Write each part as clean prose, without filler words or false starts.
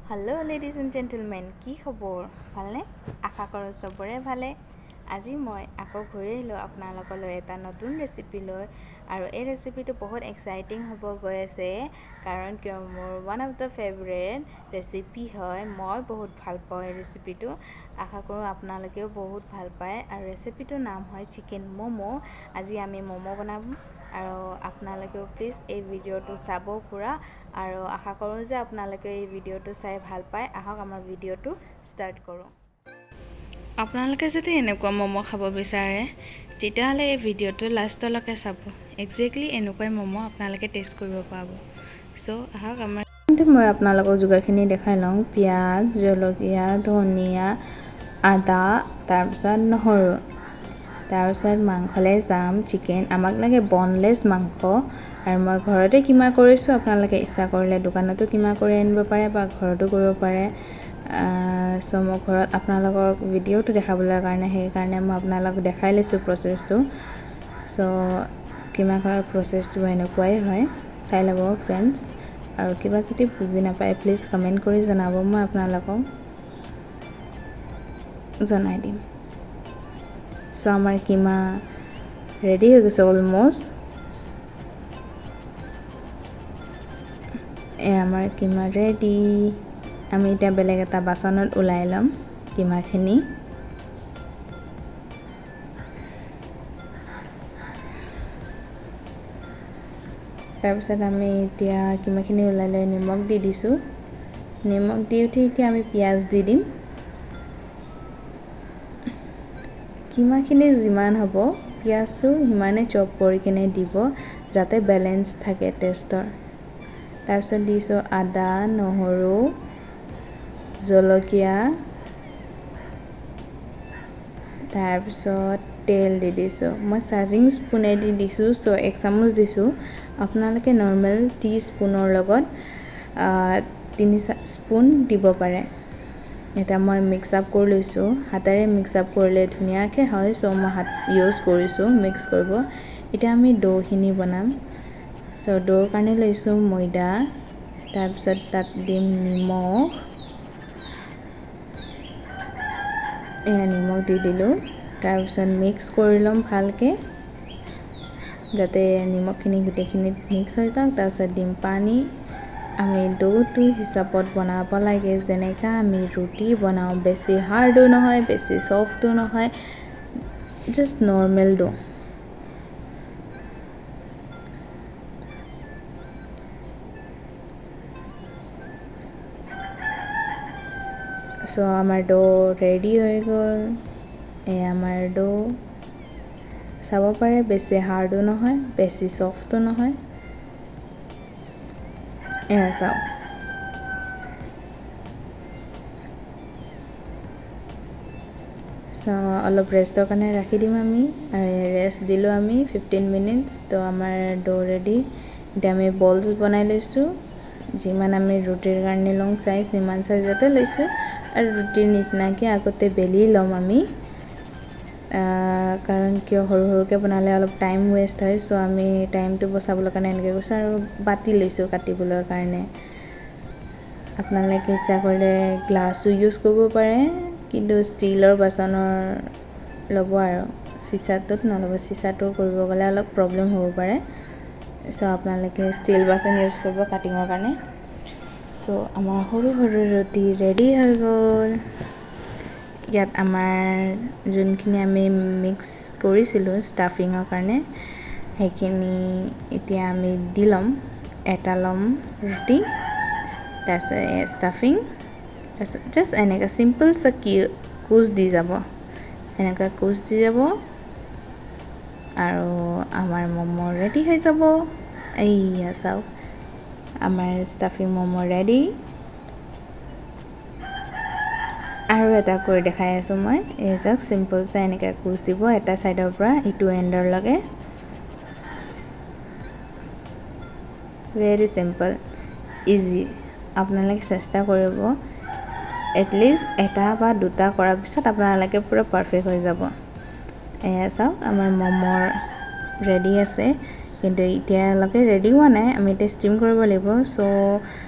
Hello ladies and gentlemen, কি খবৰ ভালনে আশা কৰোঁ সবৰে ভালে আজি মই আকৌ ঘূৰি আহিলোঁ আপোনালোকলৈ এটা নতুন ৰেচিপি লৈ আৰু এই ৰেচিপিটো বহুত এক্সাইটিং হ'ব গৈ আছে কাৰণ কিয় মোৰ one of the favourite recipe হয় মই বহুত ভাল পাওঁ এই ৰেচিপিটো আশা কৰোঁ আপোনালোকেও বহুত ভাল পায় আৰু ৰেচিপিটোৰ নাম হয় চিকেন মোমো আজি আমি মোমো বনাম আৰু আপোনালোকেও প্লিজ এই ভিডিঅ'টো চাব পুৰা আৰু আশা কৰোঁ যে আপোনালোকে এই ভিডিঅ'টো চাই ভাল পায় আহক আমাৰ ভিডিঅ'টো ষ্টাৰ্ট কৰোঁ আপোনালোকে যদি এনেকুৱা মোমো খাব বিচাৰে তেতিয়াহ'লে এই ভিডিঅ'টো লাষ্টলৈকে চাব এক্সেক্টলি এনেকুৱাই মোমো আপোনালোকে টেষ্ট কৰিব পাব সো আহক আমাৰ মই আপোনালোকক যোগাৰখিনি দেখাই লওঁ পিঁয়াজ জলকীয়া ধনিয়া আদা তাৰপিছত নহৰু তাৰপিছত মাংসলৈ যাম চিকেন আমাক লাগে বনলেছ মাংস আৰু মই ঘৰতে কিমা কৰিছোঁ আপোনালোকে ইচ্ছা কৰিলে দোকানতো কিমা কৰি আনিব পাৰে বা ঘৰতো কৰিব পাৰে সো মই ঘৰত আপোনালোকৰ ভিডিঅ'টো দেখাবলৈ কাৰণে সেইকাৰণে মই আপোনালোকক দেখাই লৈছোঁ প্ৰচেছটো সো কিমা কৰাৰ প্ৰচেছটো এনেকুৱাই হয় চাই ল'ব ফ্ৰেণ্ডছ আৰু কিবা যদি বুজি নাপায় প্লিজ কমেণ্ট কৰি জনাব মই আপোনালোকক জনাই দিম সো আমাৰ কিমা ৰেডি হৈ গৈছে অলমোষ্ট আমাৰ কিমা ৰেডি আমি এতিয়া বেলেগ এটা বাচনত ওলাই ল'ম কিমাখিনি তাৰপিছত আমি এতিয়া কিমাখিনি ওলাই লৈ নিমখ দি দিছোঁ নিমখ দি উঠি এতিয়া আমি পিঁয়াজ দি দিম কিমাখিনি যিমান হ'ব পিঁয়াজটো সিমানে চপ কৰি কিনে দিব যাতে বেলেঞ্চ থাকে টেষ্টৰ তাৰপিছত দিছোঁ আদা নহৰু জলকীয়া তাৰপিছত তেল দি দিছোঁ মই চাৰ্ভিং স্পুনেদি দিছোঁ চ' 1 চামুচ দিছোঁ আপোনালোকে নৰ্মেল টি স্পুনৰ লগত 3 স্পুন দিব পাৰে এটা মই মিক্স আপ কৰি লৈছোঁ হাতেৰে মিক্স আপ কৰিলে ধুনীয়াকৈ হয় চ' মই হাত ইউজ কৰিছোঁ মিক্স কৰিব এতিয়া আমি ডৌখিনি বনাম চ' ডৌৰ কাৰণে লৈছোঁ ময়দা তাৰপিছত তাত দিম নিমখ নিমখ দি দিলোঁ তাৰপিছত মিক্স কৰি ল'ম ভালকৈ যাতে নিমখখিনি গোটেইখিনিত মিক্স হৈ যাওক তাৰপিছত দিম পানী আমি ডৌটো হিচাপত বনাব লাগে যেনেকৈ আমি ৰুটি বনাওঁ বেছি হাৰ্ডো নহয় বেছি ছফ্টো নহয় জাষ্ট নৰ্মেল ডৌ সো আমাৰ ডৌ ৰেডি হৈ গ'ল আমাৰ ডৌ চাব পাৰে বেছি হাৰ্ডো নহয় বেছি ছফ্টো নহয় চাওক চ' অলপ ৰেষ্টৰ কাৰণে ৰাখি দিম আমি ৰেষ্ট দিলোঁ আমি 15 মিনিটছ তো আমাৰ ডৌ ৰেডি এতিয়া আমি বলছ বনাই লৈছোঁ যিমান আমি ৰুটিৰ কাৰণে লওঁ চাইজ সিমান চাইজতে লৈছোঁ আৰু ৰুটিৰ নিচিনাকৈ আগতে বেলি ল'ম আমি কাৰণ কিয় সৰু সৰুকৈ বনালে অলপ টাইম ৱেষ্ট হয় চ' আমি টাইমটো বচাবলৈ কাৰণে এনেকৈ কৈছোঁ আৰু বাতি লৈছোঁ কাটিবলৈ কাৰণে আপোনালোকে ইচ্ছা কৰিলে গ্লাছো ইউজ কৰিব পাৰে কিন্তু ষ্টিলৰ বাচনৰ ল'ব আৰু চিচাটোত নল'ব চিচাটো কৰিব গ'লে অলপ প্ৰব্লেম হ'ব পাৰে চ' আপোনালোকে ষ্টিল বাচন ইউজ কৰিব কাটিঙৰ কাৰণে চ' আমাৰ সৰু সৰু ৰুটি ৰেডি হৈ গ'ল ইয়াত আমাৰ যোনখিনি আমি মিক্স কৰিছিলোঁ ষ্টাফিঙৰ কাৰণে সেইখিনি এতিয়া আমি দি ল'ম এটা ল'ম ৰুটি তাৰপিছত ষ্টাফিং তাৰপিছত জাষ্ট এনেকৈ চিম্পল কুচ দি যাব এনেকুৱা কুচ দি যাব আৰু আমাৰ ম'ম' ৰেডি হৈ যাব এইয়া চাওক আমাৰ ষ্টাফিং ম'ম' ৰেডি আৰু এটা কৰি দেখাই আছোঁ মই এই যাক চিম্পল চাই এনেকৈ কুচ দিব এটা ছাইডৰ পৰা ইটো এণ্ডৰলৈকে ভেৰি চিম্পল ইজি আপোনালোকে চেষ্টা কৰিব এটলিষ্ট এটা বা দুটা কৰাৰ পিছত আপোনালোকে পূৰা পাৰফেক্ট হৈ যাব এয়া চাওক আমাৰ ম'মৰ ৰেডি আছে কিন্তু এতিয়ালৈকে ৰেডি হোৱা নাই আমি এতিয়া ষ্টিম কৰিব লাগিব সো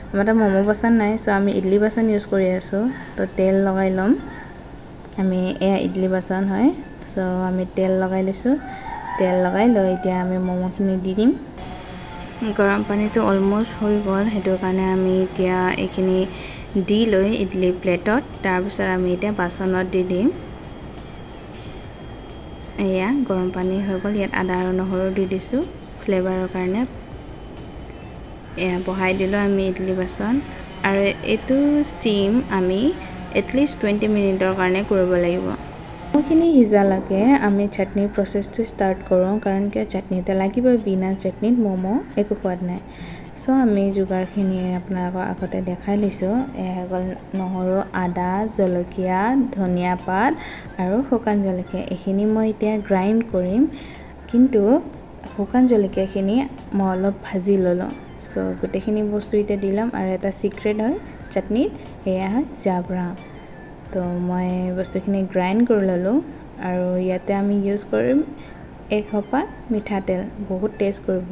আমাৰ তাত ম'ম' বাচন নাই সো আমি ইডলি বাচন ইউজ কৰি আছোঁ তো তেল লগাই ল'ম আমি এয়া ইডলি বাচন হয় সো আমি তেল লগাই লৈছোঁ তেল লগাই লৈ এতিয়া আমি ম'ম'খিনি দি দিম গৰম পানীটো অলমোষ্ট হৈ গ'ল সেইটো কাৰণে আমি এতিয়া এইখিনি দি লৈ ইডলি প্লেটত তাৰপিছত আমি এতিয়া বাচনত দি দিম এয়া গৰম পানী হৈ গ'ল ইয়াত আদা আৰু নহৰু দি দিছোঁ ফ্লেভাৰৰ কাৰণে এয়া বহাই দিলোঁ আমি ইডলি বাচন আৰু এইটো ষ্টিম আমি এটলিষ্ট 20 মিনিটৰ কাৰণে কৰিব লাগিব ম'ম'খিনি সিজালৈকে আমি চাটনিৰ প্ৰচেছটো ষ্টাৰ্ট কৰোঁ কাৰণ কিয় চাটনিতে লাগিবই বিনা চাটনিত ম'ম' একো সোৱাদ নাই সো আমি যোগাৰখিনি আপোনালোকৰ আগতে দেখাই লৈছোঁ এয়া হৈ গ'ল নহৰু আদা জলকীয়া ধনিয়া পাত আৰু শুকান জলকীয়া এইখিনি মই এতিয়া গ্ৰাইণ্ড কৰিম কিন্তু শুকান জলকীয়াখিনি মই অলপ ভাজি ল'লোঁ সো গোটেইখিনি বস্তু এতিয়া দি ল'ম আৰু এটা চিক্ৰেট হয় চাটনিত সেয়া হয় জাব্ৰা তো মই বস্তুখিনি গ্ৰাইণ্ড কৰি ল'লোঁ আৰু ইয়াতে আমি ইউজ কৰিম এক সোপা মিঠাতেল বহুত টেষ্ট কৰিব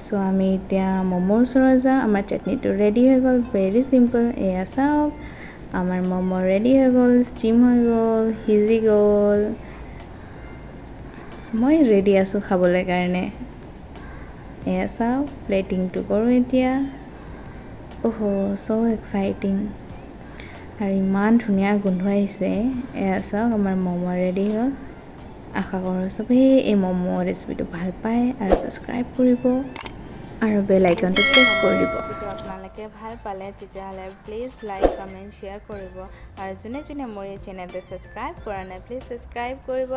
সো আমি এতিয়া ম'ম'ৰ ওচৰত যাওঁ আমাৰ চাটনিটো ৰেডি হৈ গ'ল ভেৰি চিম্পল এয়া চাওক আমাৰ ম'ম' ৰেডি হৈ গ'ল ষ্টিম হৈ গ'ল সিজি গ'ল মই ৰেডি আছোঁ খাবলৈ কাৰণে এয়া চাওক প্লেটিংটো কৰোঁ এতিয়া অহ so exciting আৰু ইমান ধুনীয়া গোন্ধ আহিছে এয়া চাওক আমাৰ ম'ম' ৰেডি হ'ল আশা কৰোঁ চবেই এই ম'ম' ৰেচিপিটো ভাল পায় আৰু ছাবস্ক্ৰাইব কৰিব আৰু বেল আইকনটো প্ৰেছ কৰি দিব ৰেচিপিটো আপোনালোকে ভাল পালে তেতিয়াহ'লে প্লিজ লাইক কমেণ্ট শ্বেয়াৰ কৰিব আৰু যোনে যোনে মোৰ এই চেনেলটো ছাবস্ক্ৰাইব কৰা নাই প্লিজ ছাবস্ক্ৰাইব কৰিব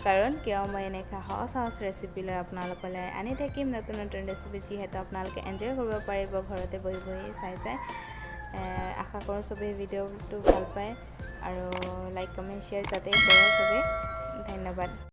কাৰণ কিয় মই এনেকুৱা সহজ ৰেচিপি লৈ আপোনালোকলৈ আনি থাকিম নতুন নতুন ৰেচিপি যিহেতু আপোনালোকে এনজয় কৰিব পাৰিব ঘৰতে বহি বহি চাই আশা কৰোঁ চবেই ভিডিঅ'টো ভাল পায় আৰু লাইক কমেণ্ট শ্বেয়াৰ যাতে কৰে চবেই ধন্যবাদ